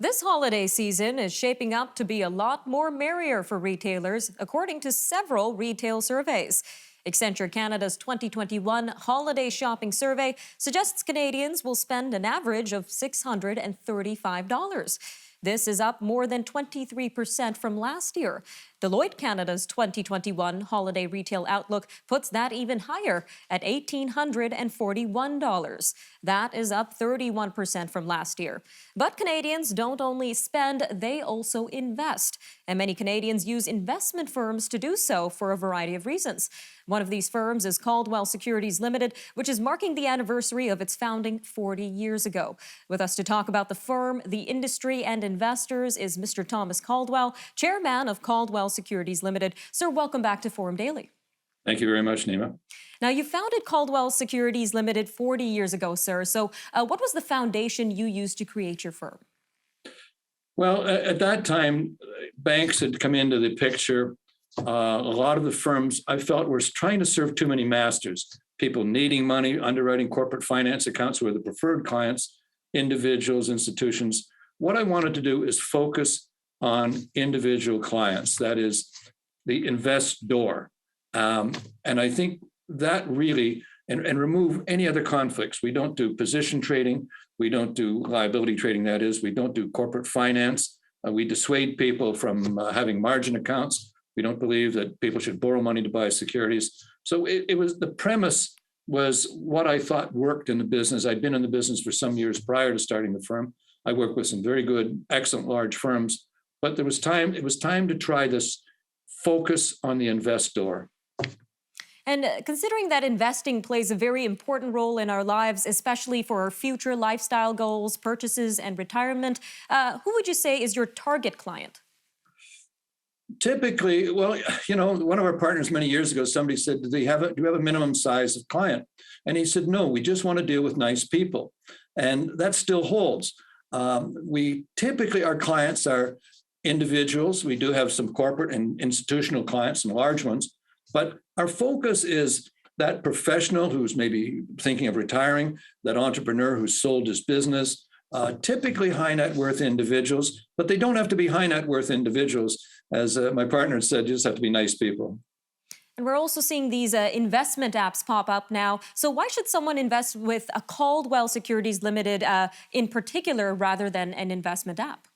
This holiday season is shaping up to be a lot more merrier for retailers, according to several retail surveys. Accenture Canada's 2021 Holiday Shopping Survey suggests Canadians will spend an average of $635. This is up more than 23% from last year. Deloitte Canada's 2021 Holiday Retail Outlook puts that even higher at $1,841. That is up 31% from last year. But Canadians don't only spend, they also invest. And many Canadians use investment firms to do so for a variety of reasons. One of these firms is Caldwell Securities Ltd, which is marking the anniversary of its founding 40 years ago. With us to talk about the firm, the industry, and investors is Mr. Thomas Caldwell, chairman of Caldwell Securities Ltd. Sir, welcome back to Forum Daily. Thank you very much, Nima. Now, you founded Caldwell Securities Ltd. 40 years ago, sir. So what was the foundation you used to create your firm? Well, at that time, banks had come into the picture. A lot of the firms I felt were trying to serve too many masters, people needing money, underwriting corporate finance accounts were the preferred clients, individuals, institutions. What I wanted to do is focus on individual clients, that is the investor. And I think that really, and remove any other conflicts. We don't do position trading. We don't do liability trading, that is. We don't do corporate finance. We dissuade people from having margin accounts. We don't believe that people should borrow money to buy securities. So it was, the premise was what I thought worked in the business. I'd been in the business for some years prior to starting the firm. I worked with some very good, excellent large firms, but it was time to try this focus on the investor. And considering that investing plays a very important role in our lives, especially for our future lifestyle goals, purchases, and retirement, who would you say is your target client? Typically, well, one of our partners many years ago, somebody said, do you have a minimum size of client? And he said, no, we just want to deal with nice people. And that still holds. We typically, our clients are individuals. We do have some corporate and institutional clients, some large ones, but our focus is that professional who's maybe thinking of retiring, that entrepreneur who's sold his business, typically high net worth individuals, but they don't have to be high net worth individuals. As my partner said, you just have to be nice people. And we're also seeing these investment apps pop up now. So why should someone invest with a Caldwell Securities Ltd. In particular rather than an investment app?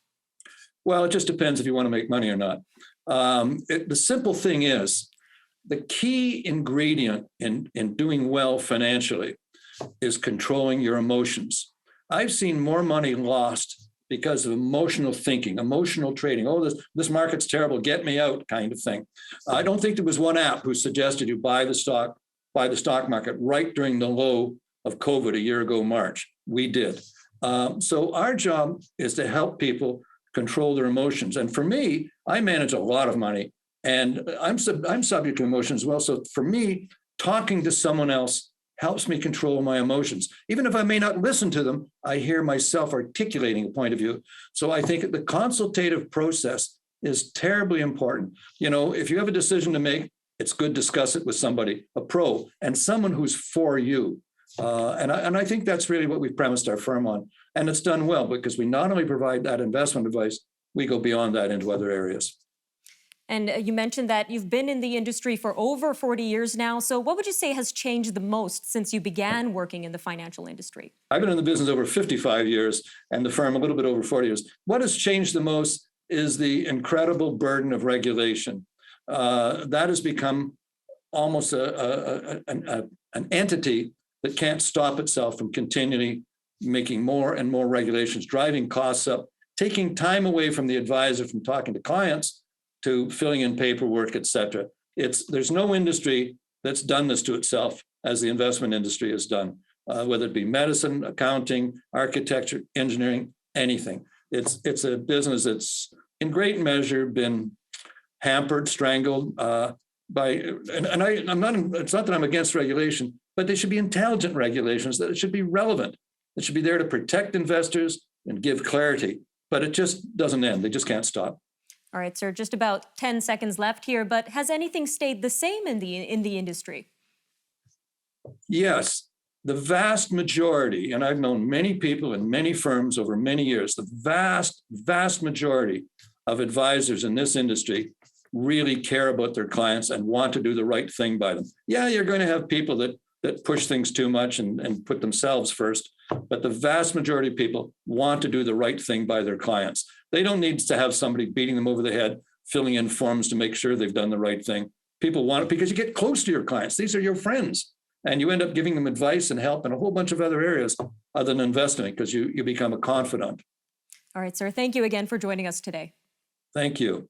Well, it just depends if you want to make money or not. The simple thing is, the key ingredient in doing well financially is controlling your emotions. I've seen more money lost because of emotional thinking, emotional trading. Oh, this market's terrible, get me out kind of thing. I don't think there was one app who suggested you buy the stock market right during the low of COVID a year ago, March. We did. So our job is to help people control their emotions. And for me, I manage a lot of money and I'm subject to emotions as well. So for me, talking to someone else helps me control my emotions. Even if I may not listen to them, I hear myself articulating a point of view. So I think the consultative process is terribly important. If you have a decision to make, it's good to discuss it with somebody, a pro, and someone who's for you. And I think that's really what we've premised our firm on. And it's done well because we not only provide that investment advice, we go beyond that into other areas. And you mentioned that you've been in the industry for over 40 years now. So what would you say has changed the most since you began working in the financial industry? I've been in the business over 55 years and the firm a little bit over 40 years. What has changed the most is the incredible burden of regulation. That has become almost an entity that can't stop itself from continually making more and more regulations, driving costs up, taking time away from the advisor from talking to clients, to filling in paperwork, et cetera. There's no industry that's done this to itself as the investment industry has done, whether it be medicine, accounting, architecture, engineering, anything. It's a business that's in great measure been hampered, strangled by, it's not that I'm against regulation, but they should be intelligent regulations, that it should be relevant. It should be there to protect investors and give clarity, but it just doesn't end. They just can't stop. All right, sir, just about 10 seconds left here, but has anything stayed the same in the industry? Yes, the vast majority, and I've known many people in many firms over many years, the vast majority of advisors in this industry really care about their clients and want to do the right thing by them. Yeah, you're going to have people that push things too much and put themselves first, but the vast majority of people want to do the right thing by their clients. They don't need to have somebody beating them over the head, filling in forms to make sure they've done the right thing. People want it because you get close to your clients. These are your friends. And you end up giving them advice and help in a whole bunch of other areas other than investing because you become a confidant. All right, sir. Thank you again for joining us today. Thank you.